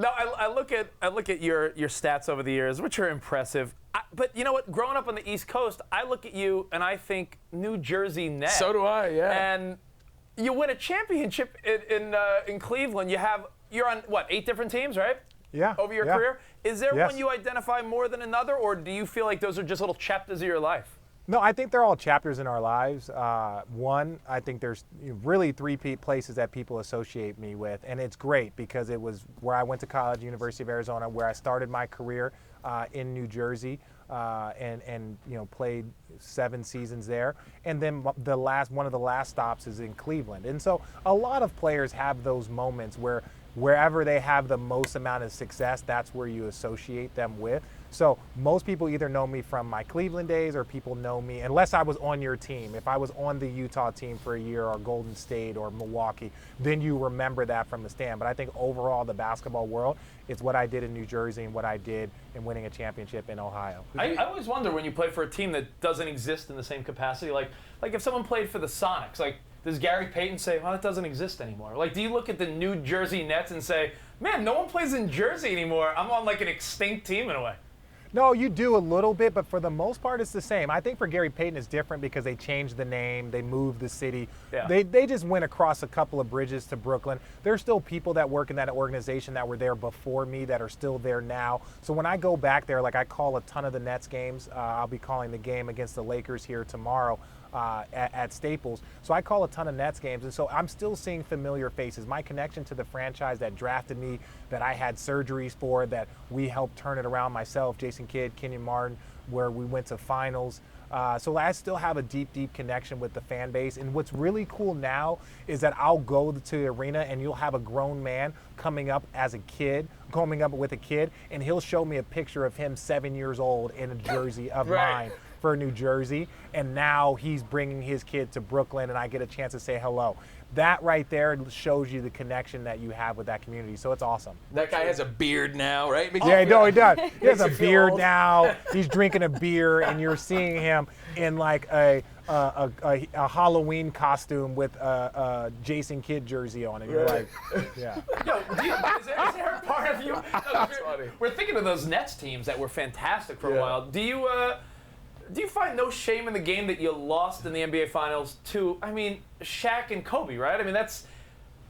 No, I look at your stats over the years, which are impressive. But you know what? Growing up on the East Coast, I look at you and I think New Jersey net. So do I, yeah. And you win a championship in Cleveland. You're on what, 8 different teams, right? Yeah. Over your career. Is there Yes. one you identify more than another, or do you feel like those are just little chapters of your life? No, I think they're all chapters in our lives. One, I think there's really 3 places that people associate me with, and it's great because it was where I went to college, University of Arizona, where I started my career in New Jersey, and played 7 seasons there, and then one of the last stops is in Cleveland. And so a lot of players have those moments where wherever they have the most amount of success, that's where you associate them with. So most people either know me from my Cleveland days, or people know me, unless I was on your team. If I was on the Utah team for a year, or Golden State or Milwaukee, then you remember that from the stand. But I think overall, the basketball world, it's what I did in New Jersey and what I did in winning a championship in Ohio. I always wonder when you play for a team that doesn't exist in the same capacity. Like if someone played for the Sonics, does Gary Payton say, well, it doesn't exist anymore? Do you look at the New Jersey Nets and say, man, no one plays in Jersey anymore. I'm on an extinct team in a way. No, you do a little bit, but for the most part, it's the same. I think for Gary Payton, it's different because they changed the name, they moved the city. Yeah. They just went across a couple of bridges to Brooklyn. There's still people that work in that organization that were there before me that are still there now. So when I go back there, I call a ton of the Nets games. I'll be calling the game against the Lakers here tomorrow. At Staples. So I call a ton of Nets games, and so I'm still seeing familiar faces. My connection to the franchise that drafted me, that I had surgeries for, that we helped turn it around myself, Jason Kidd, Kenyon Martin, where we went to finals. So I still have a deep, deep connection with the fan base. And what's really cool now is that I'll go to the arena and you'll have a grown man coming up with a kid, and he'll show me a picture of him 7 years old in a jersey of mine for New Jersey, and now he's bringing his kid to Brooklyn, and I get a chance to say hello. That right there shows you the connection that you have with that community, so it's awesome. That guy has a beard now, right? Yeah, no, he does. He has a beard now. He's drinking a beer, and you're seeing him in a Halloween costume with a Jason Kidd jersey on, and you're like, yeah. Yo, is there a part of you? We're thinking of those Nets teams that were fantastic for a while. Do you find no shame in the game that you lost in the NBA Finals to, Shaq and Kobe, right? That's...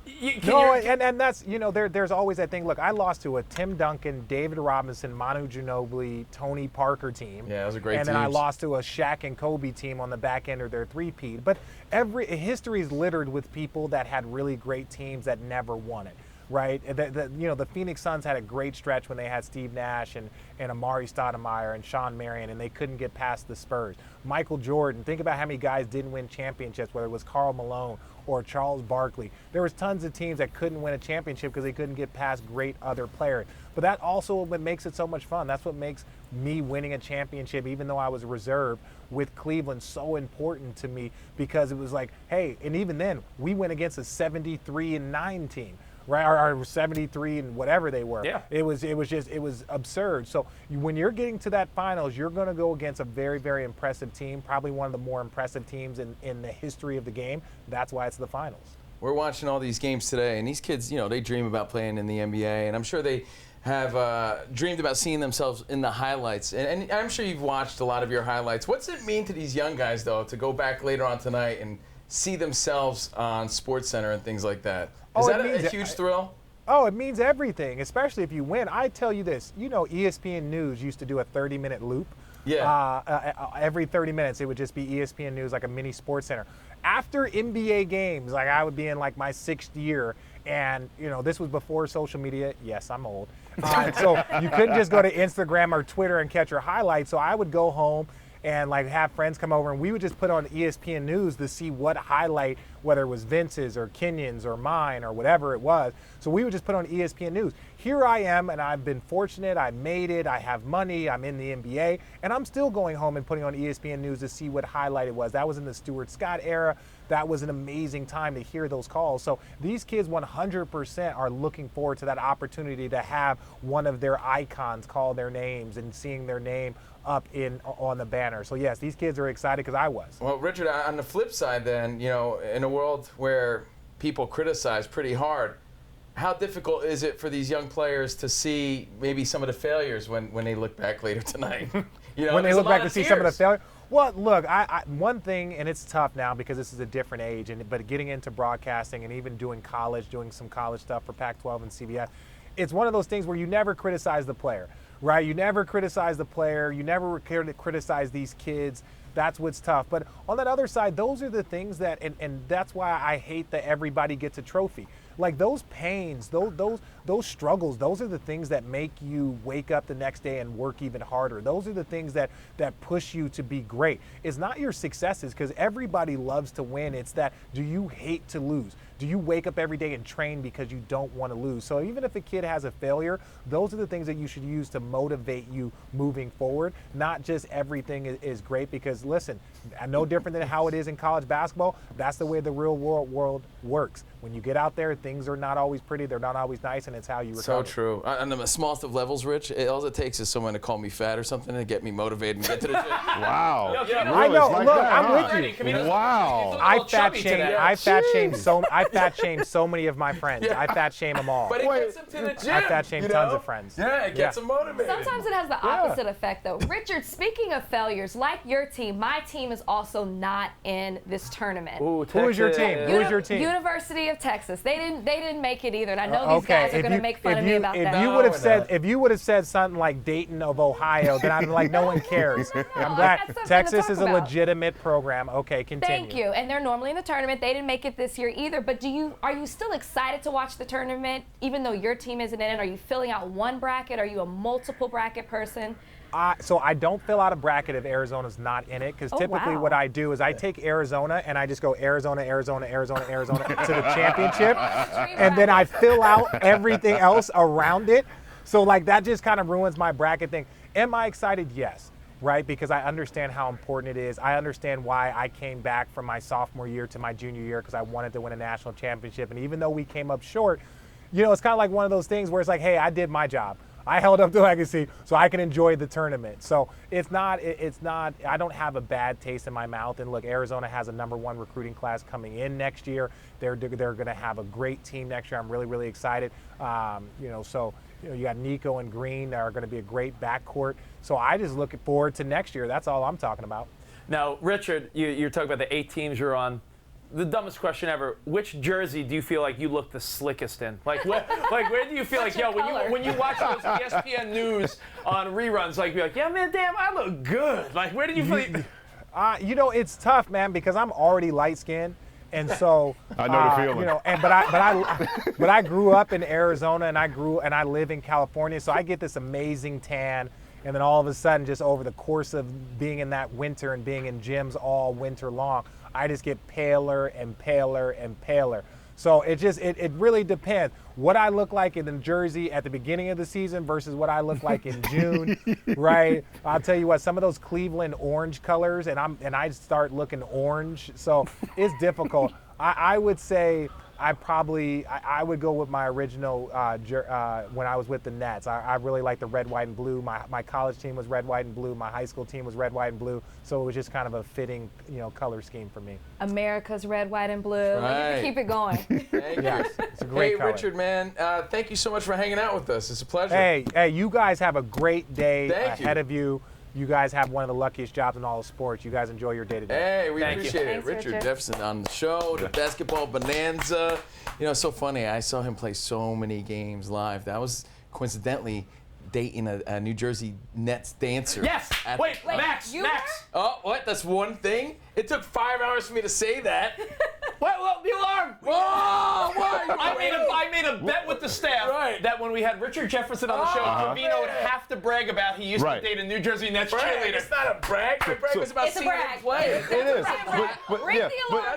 And that's, there's always that thing. Look, I lost to a Tim Duncan, David Robinson, Manu Ginobili, Tony Parker team. Yeah, that was a great team. And then I lost to a Shaq and Kobe team on the back end of their three-peat. But history is littered with people that had really great teams that never won it. Right, the Phoenix Suns had a great stretch when they had Steve Nash and Amari Stoudemire and Sean Marion, and they couldn't get past the Spurs. Michael Jordan, think about how many guys didn't win championships, whether it was Karl Malone or Charles Barkley. There was tons of teams that couldn't win a championship because they couldn't get past great other players. But that also what makes it so much fun. That's what makes me winning a championship, even though I was reserved with Cleveland, so important to me, because it was like, hey, and even then, we went against a 73-9 team. Right, or 73 and whatever they were. Yeah. It was absurd. So when you're getting to that finals, you're going to go against a very, very impressive team, probably one of the more impressive teams in the history of the game. That's why it's the finals. We're watching all these games today, and these kids, they dream about playing in the NBA, and I'm sure they have dreamed about seeing themselves in the highlights. And I'm sure you've watched a lot of your highlights. What's it mean to these young guys, though, to go back later on tonight and see themselves on SportsCenter and things like that? Is that a huge thrill? Oh, it means everything, especially if you win. I tell you this, ESPN News used to do a 30-minute loop. Yeah. Every 30 minutes, it would just be ESPN News, like a mini SportsCenter. After NBA games, I would be in my 6th year, and this was before social media. Yes, I'm old. So you couldn't just go to Instagram or Twitter and catch your highlights. So I would go home and have friends come over, and we would just put on ESPN News to see what highlight, whether it was Vince's or Kenyon's or mine or whatever it was. So we would just put on ESPN News. Here I am, and I've been fortunate. I made it. I have money. I'm in the NBA, and I'm still going home and putting on ESPN News to see what highlight it was. That was in the Stuart Scott era. That was an amazing time to hear those calls. So these kids 100% are looking forward to that opportunity to have one of their icons call their names and seeing their name up on the banner. So yes, these kids are excited because I was. Well, Richard, on the flip side then, in a world where people criticize pretty hard, how difficult is it for these young players to see maybe some of the failures when they look back later tonight? When they look back to see some of the failure. Well, look, one thing, and it's tough now because this is a different age, but getting into broadcasting and even doing some college stuff for Pac-12 and CBS, it's one of those things where you never criticize the player, right? You never criticize the player. You never criticize these kids. That's what's tough. But on that other side, those are the things that, and that's why I hate that everybody gets a trophy. Like those pains, those struggles, those are the things that make you wake up the next day and work even harder. Those are the things that push you to be great. It's not your successes, because everybody loves to win. It's that, do you hate to lose? Do you wake up every day and train because you don't want to lose? So even if a kid has a failure, those are the things that you should use to motivate you moving forward. Not just everything is great, because listen, no different than how it is in college basketball. That's the way the real world works. When you get out there, things are not always pretty. They're not always nice, and it's how you recover. So true. On the smallest of levels, Rich, all it takes is someone to call me fat or something to get me motivated and get to the gym. Wow. Yo, Covino, I know. Like Look, that, I'm huh? with you. Covino's- Wow. I fat shame so many of my friends. I fat shame them all. But it gets them to the gym. I fat shame tons of friends. Yeah, it gets them motivated. Sometimes it has the opposite effect, though. Richard, speaking of failures, like your team, my team is also not in this tournament. Ooh, Who is your team? Texas. Who is your team? University of Texas. They didn't make it either, and I know these guys are going to make fun of me about if that. You would have said, if you would have said something like Dayton of Ohio, then I'm like, no one cares. I'm I glad got something to Texas talk is a about. legitimate program. Okay, continue. Thank you. And they're normally in the tournament. They didn't make it this year either. But are you still excited to watch the tournament, even though your team isn't in it? Are you filling out one bracket? Are you a multiple bracket person? So I don't fill out a bracket if Arizona's not in it, because typically wow. what I do is I take Arizona and I just go Arizona, Arizona, Arizona, Arizona to the championship, and then I fill out everything else around it. So like that just kind of ruins my bracket thing. Am I excited? Yes. Right, because I understand how important it is. I understand why I came back from my sophomore year to my junior year, because I wanted to win a national championship. And even though we came up short, it's kind of like one of those things where it's like, hey, I did my job. I held up the legacy so I can enjoy the tournament. So it's not, I don't have a bad taste in my mouth. And look, Arizona has a #1 recruiting class coming in next year. They're going to have a great team next year. I'm really, really excited. You got Nico and Green that are going to be a great backcourt. So I just look forward to next year. That's all I'm talking about. Now, Richard, you're talking about the 8 teams you're on. The dumbest question ever: which jersey do you feel like you look the slickest in? Like where do you feel like, yo, when you watch those ESPN news on reruns, like you're like, yeah, man, damn, I look good. Like where did you feel? It's tough, man, because I'm already light skinned. And so I know the feeling. But I grew up in Arizona, and I live in California, so I get this amazing tan, and then all of a sudden, just over the course of being in that winter and being in gyms all winter long, I just get paler and paler and paler. So it really depends what I look like in the jersey at the beginning of the season versus what I look like in June, right? I'll tell you what, some of those Cleveland orange colors, and I start looking orange. So it's difficult. I would say I would go with my original when I was with the Nets. I really like the red, white, and blue. My college team was red, white, and blue. My high school team was red, white, and blue. So it was just kind of a fitting, color scheme for me. America's red, white, and blue. Right. You keep it going. Thank you. Yes, it's a great color. Richard, man, thank you so much for hanging out with us. It's a pleasure. Hey, you guys have a great day Thank ahead you. of you. You guys have one of the luckiest jobs in all of sports. You guys enjoy your day today. Hey, we Thank you. appreciate it. Thanks, Richard Richard. Jefferson on the show, the Basketball Bonanza. It's so funny. I saw him play so many games live. That was coincidentally dating a New Jersey Nets dancer. Yes. Wait, Max. you Max. Oh, what? That's one thing? It took 5 hours for me to say that. Well, the alarm. Whoa! What? I made a bet with the staff that when we had Richard Jefferson on the show, Covino would have to brag about he used to date a New Jersey Nets cheerleader. It's not a brag. My brag was about It's a seeing him brag. play. It is. Ring the alarm.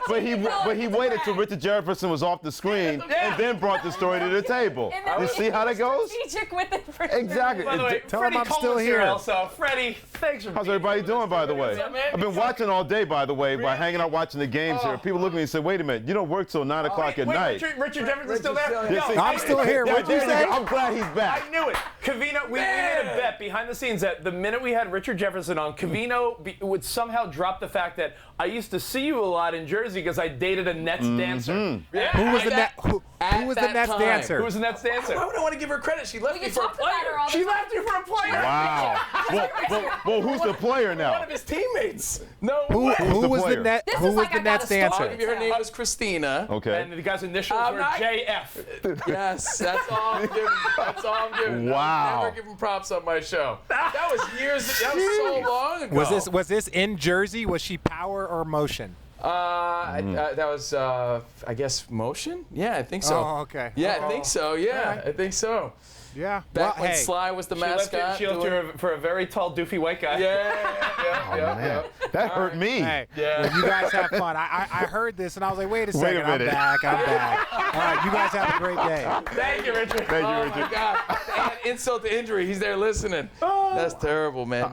But he waited till Richard Jefferson was off the screen and then brought the story to the table. And then You see how that goes? Strategic with it for Exactly. By the way, Tell Freddie him I'm still Coleman's here here. also. Freddie, thanks for How's being everybody here. doing, by the way? What's up, man? I've been watching all day, by the way, by hanging out watching the games here. People look at me and say, wait a minute, you don't work till 9 o'clock at night. Richard Jefferson's still there? Yeah, see, I'm still here. What'd you say? I'm glad he's back. I knew it. Covino, we made a bet behind the scenes that the minute we had Richard Jefferson on, Covino would somehow drop the fact that I used to see you a lot in Jersey because I dated a Nets dancer. Yeah. Who was the Nets dancer? Who was the Nets dancer? Why would I want to give her credit? She left me for a talked about her player. all the She time. left you for a player. Wow. well, who's the player One now? of his teammates. No Who way. was the player? net? This Who is was like the I got Nets a story. I'll dancer? give you her name was Christina. Okay. And the guy's initials I'm were not- JF. Yes, that's all I'm giving. That's all I'm giving. Wow. I'll never give him props on my show. That was years. That was so long ago. Was this in Jersey? Was she power or motion? That was, I guess, motion? Yeah, I think so. Oh, okay. Yeah, I think so. Yeah, All right. I think so. Yeah. Back well, when hey, Sly was the She left mascot. you for a very tall, doofy white guy. Yeah. That hurt me. Hey, Yeah. well, you guys have fun. I heard this and I was like, wait a second, I'm minute. back. I'm back. All right, you guys have a great day. Thank you, Richard. Thank you, Oh, Richard. my God. And insult to injury. He's there listening. That's terrible, man.